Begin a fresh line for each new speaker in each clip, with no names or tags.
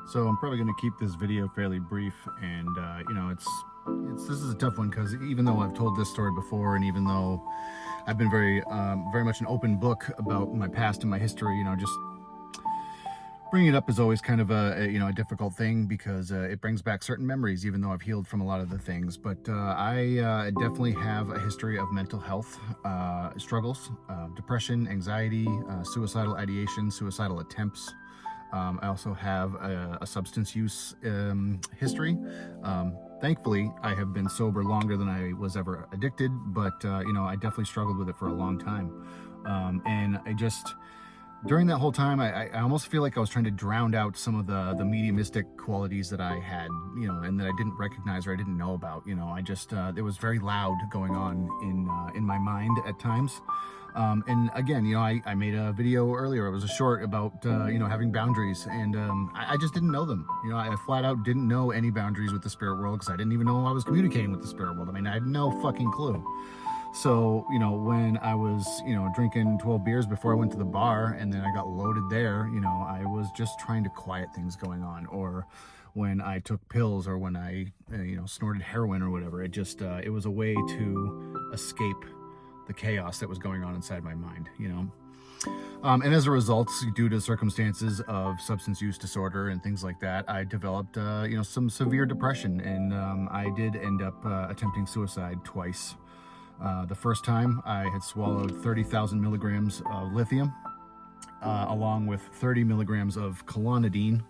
So I'm probably going to keep this video fairly brief, and this is a tough one because even though I've told this story before, and even though I've been very much an open book about my past and my history, just bringing it up is always kind of a difficult thing because it brings back certain memories, even though I've healed from a lot of the things. But I definitely have a history of mental health struggles, depression, anxiety, suicidal ideation, suicidal attempts. I also have a substance use history. Thankfully, I have been sober longer than I was ever addicted, but I definitely struggled with it for a long time. And during that whole time, I almost feel like I was trying to drown out some of the mediumistic qualities that I had, and that I didn't recognize or I didn't know about. It was very loud going on in my mind at times. And again, I made a video earlier. It was a short about, having boundaries, and I just didn't know them. I flat out didn't know any boundaries with the spirit world because I didn't even know I was communicating with the spirit world. I mean, I had no fucking clue. So, when I was, drinking 12 beers before I went to the bar and then I got loaded there, I was just trying to quiet things going on. Or when I took pills, or when I, snorted heroin or whatever, it was a way to escape the chaos that was going on inside my mind, and as a result, due to circumstances of substance use disorder and things like that, I developed, some severe depression, and I did end up attempting suicide twice. The first time I had swallowed 30,000 milligrams of lithium, along with 30 milligrams of clonidine.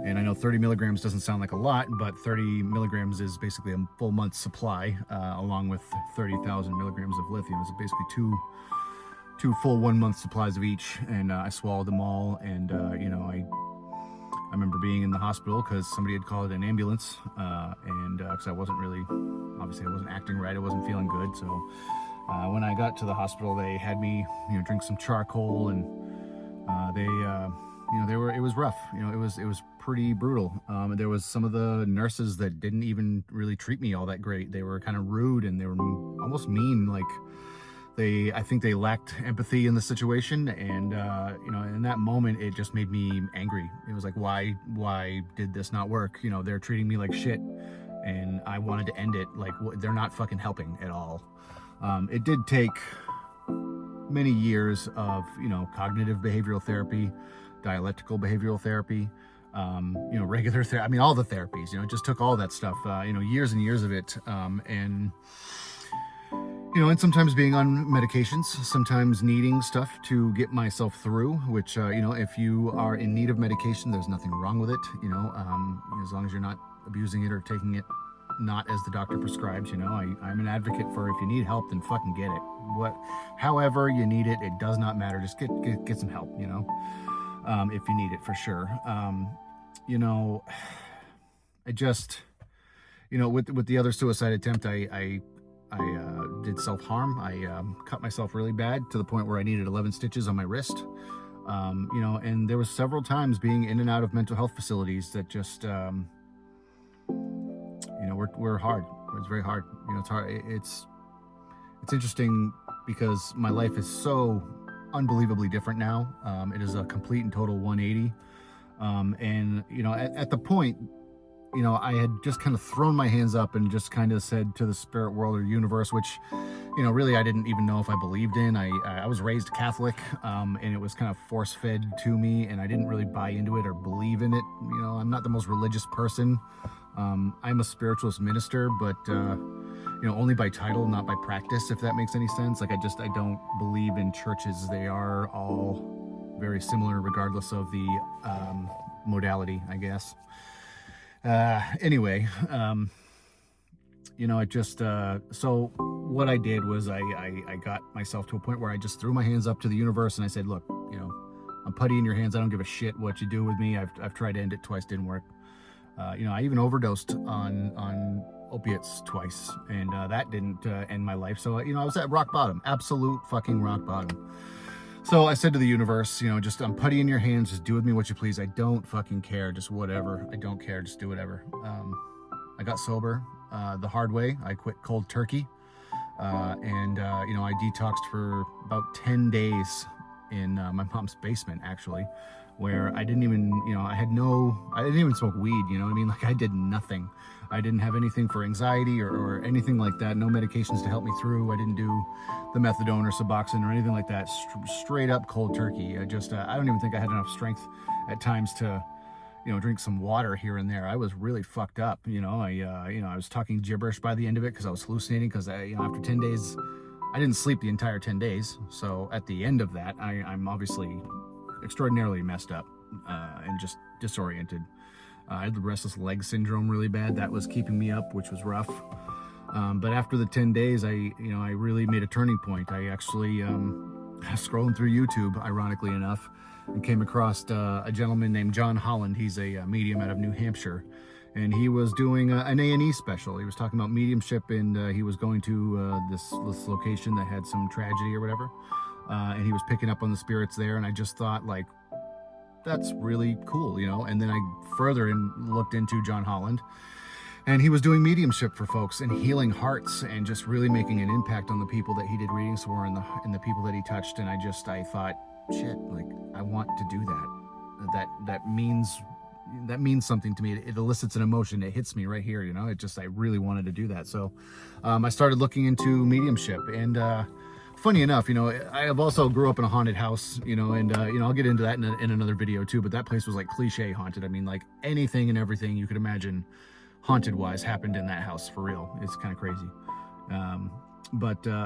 And I know 30 milligrams doesn't sound like a lot, but 30 milligrams is basically a full month's supply, along with 30,000 milligrams of lithium. It's basically two full 1 month supplies of each. And I swallowed them all. And, I remember being in the hospital because somebody had called an ambulance, and because I wasn't acting right. I wasn't feeling good. So when I got to the hospital, they had me, drink some charcoal, and it was rough. It was pretty brutal. There was some of the nurses that didn't even really treat me all that great. They were kind of rude, and they were almost mean. Like I think they lacked empathy in the situation. And, in that moment, it just made me angry. It was like, why did this not work? They're treating me like shit, and I wanted to end it. Like, they're not fucking helping at all. It did take many years of, cognitive behavioral therapy, dialectical behavioral therapy, regular therapy. I mean, all the therapies, it just took all that stuff, years and years of it. And sometimes being on medications, sometimes needing stuff to get myself through, which, if you are in need of medication, there's nothing wrong with it, as long as you're not abusing it or taking it not as the doctor prescribes. I'm an advocate for, if you need help, then fucking get it. However you need it, it does not matter. Just get some help, if you need it, for sure. I just, with the other suicide attempt, I did self-harm. I cut myself really bad to the point where I needed 11 stitches on my wrist. And there was several times being in and out of mental health facilities that just, were hard. It was very hard. It's hard. It's interesting because my life is so unbelievably different now. It is a complete and total 180. And, at the point, I had just kind of thrown my hands up and just kind of said to the spirit world or universe, which, really I didn't even know if I believed in. I was raised Catholic, and it was kind of force-fed to me, and I didn't really buy into it or believe in it. I'm not the most religious person. I'm a spiritualist minister, but, only by title, not by practice, if that makes any sense. Like, I don't believe in churches. They are all very similar regardless of the modality, I guess. Anyway, so what I did was I got myself to a point where I just threw my hands up to the universe and I said, look, I'm putty in your hands. I don't give a shit what you do with me. I've tried to end it twice, didn't work. I even overdosed on opiates twice, and that didn't end my life. So, I was at rock bottom, absolute fucking rock bottom. So I said to the universe, I'm putty in your hands. Just do with me what you please. I don't fucking care. Just whatever. I don't care. Just do whatever. I got sober the hard way. I quit cold turkey. And I detoxed for about 10 days in my mom's basement, actually. where I didn't even, I didn't even smoke weed, you know what I mean? Like I did nothing. I didn't have anything for anxiety or anything like that. No medications to help me through. I didn't do the methadone or Suboxone or anything like that. Straight up cold turkey. I don't even think I had enough strength at times to, drink some water here and there. I was really fucked up. I was talking gibberish by the end of it because I was hallucinating because after 10 days, I didn't sleep the entire 10 days. So at the end of that, I'm obviously extraordinarily messed up and just disoriented. I had the restless leg syndrome really bad. That was keeping me up, which was rough. But after the 10 days, I really made a turning point. I actually, scrolling through YouTube, ironically enough, and came across a gentleman named John Holland. He's a medium out of New Hampshire. And he was doing an A&E special. He was talking about mediumship, and he was going to this location that had some tragedy or whatever. And he was picking up on the spirits there. And I just thought, like, that's really cool, And then I further looked into John Holland. And he was doing mediumship for folks and healing hearts and just really making an impact on the people that he did readings for and the people that he touched. And I thought, shit, like, I want to do that. That means something to me. It elicits an emotion. It hits me right here, I really wanted to do that. So I started looking into mediumship. And funny enough, I have also grew up in a haunted house, and I'll get into that in another video too, but that place was like cliche haunted. I mean, like anything and everything you could imagine haunted wise happened in that house, for real. It's kind of crazy.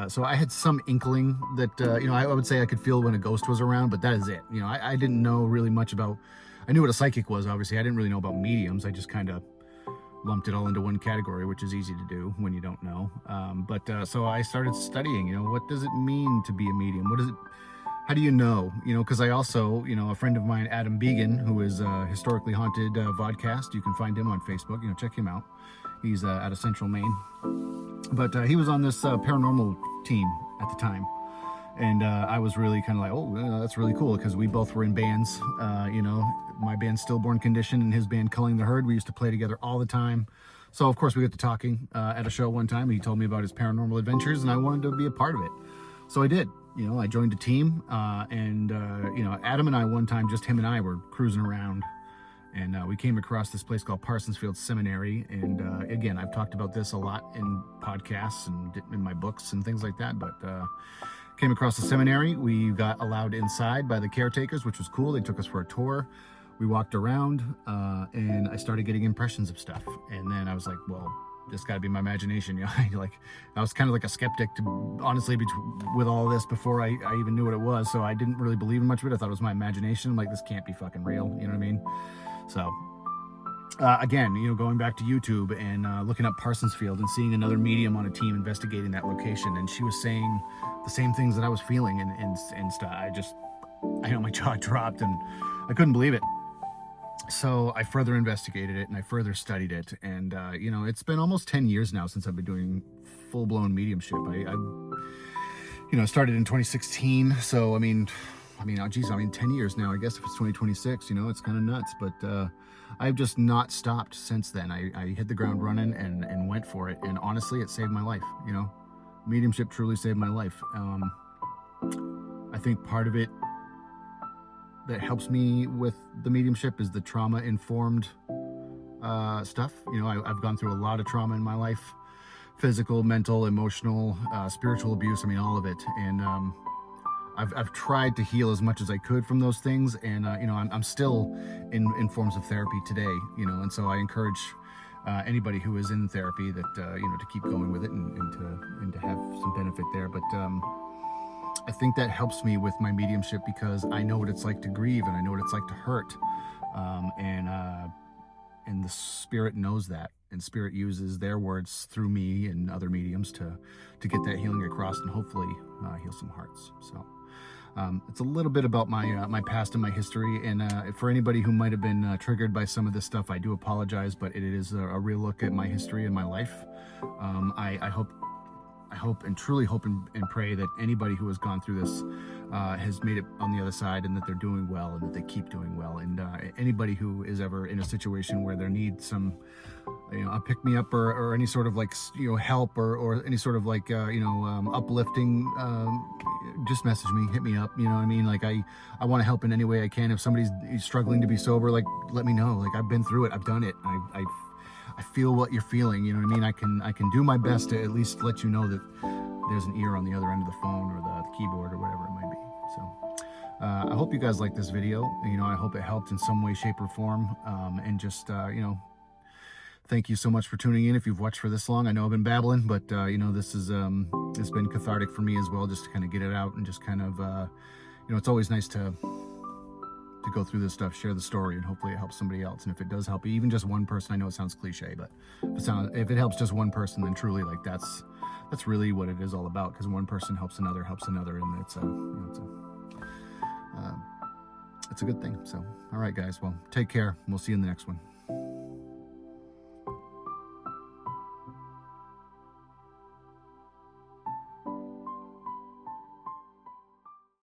So I had some inkling that, I would say I could feel when a ghost was around, but that is it. I didn't know really much about, I knew what a psychic was, obviously. I didn't really know about mediums. I just kind of lumped it all into one category, which is easy to do when you don't know. So I started studying, what does it mean to be a medium? How do you know? Because I also, a friend of mine, Adam Began, who is Historically Haunted Vodcast. You can find him on Facebook, check him out. He's out of Central Maine. But he was on this paranormal team at the time. And I was really kind of like, oh, that's really cool, because we both were in bands. My band Stillborn Condition and his band Culling the Herd. We used to play together all the time. So, of course, we got to talking at a show one time. He told me about his paranormal adventures, and I wanted to be a part of it. So I did. I joined a team. Adam and I, one time, just him and I were cruising around. And we came across this place called Parsonsfield Seminary. And again, I've talked about this a lot in podcasts and in my books and things like that. But came across the seminary. We got allowed inside by the caretakers, which was cool. They took us for a tour. We walked around and I started getting impressions of stuff. And then I was like, well, this got to be my imagination. I was kind of like a skeptic, honestly, with all this before I even knew what it was. So I didn't really believe in much of it. I thought it was my imagination. I'm like, this can't be fucking real. You know what I mean? So again, going back to YouTube and looking up Parsonsfield and seeing another medium on a team investigating that location. And she was saying the same things that I was feeling and stuff. My jaw dropped and I couldn't believe it. So I further investigated it and I further studied it. And, it's been almost 10 years now since I've been doing full-blown mediumship. I started in 2016. So, 10 years now, I guess if it's 2026, it's kind of nuts. But I've just not stopped since then. I hit the ground running and went for it. And honestly, it saved my life, Mediumship truly saved my life. I think part of it that helps me with the mediumship is the trauma-informed stuff. I've gone through a lot of trauma in my life, physical, mental, emotional, spiritual abuse. All of it. And I've tried to heal as much as I could from those things. And, I'm still in forms of therapy today, and so I encourage anybody who is in therapy that, to keep going with it and to have some benefit there. But I think that helps me with my mediumship because I know what it's like to grieve and I know what it's like to hurt. And the spirit knows that, and spirit uses their words through me and other mediums to get that healing across and hopefully heal some hearts. So it's a little bit about my past and my history. And for anybody who might have been triggered by some of this stuff, I do apologize, but it is a real look at my history and my life. I hope and truly hope and pray that anybody who has gone through this has made it on the other side, and that they're doing well, and that they keep doing well. And anybody who is ever in a situation where they need some, a pick me up, or any sort of like, help, or any sort of like, uplifting, just message me, hit me up. You know what I mean? Like I want to help in any way I can. If somebody's struggling to be sober, like, let me know. Like, I've been through it. I've done it. I feel what you're feeling. You know what I mean? I can do my best to at least let you know that there's an ear on the other end of the phone, or the keyboard, or whatever it might be. So I hope you guys like this video. I hope it helped in some way, shape, or form. And just, thank you so much for tuning in. If you've watched for this long, I know I've been babbling, but this is it's been cathartic for me as well, just to kind of get it out, and just kind of it's always nice to go through this stuff, share the story, and hopefully it helps somebody else. And if it does help even just one person, I know it sounds cliche, but if it helps just one person, then truly, like, that's really what it is all about, because one person helps another, and it's a good thing. So all right, guys, well, take care. We'll see you in the next one.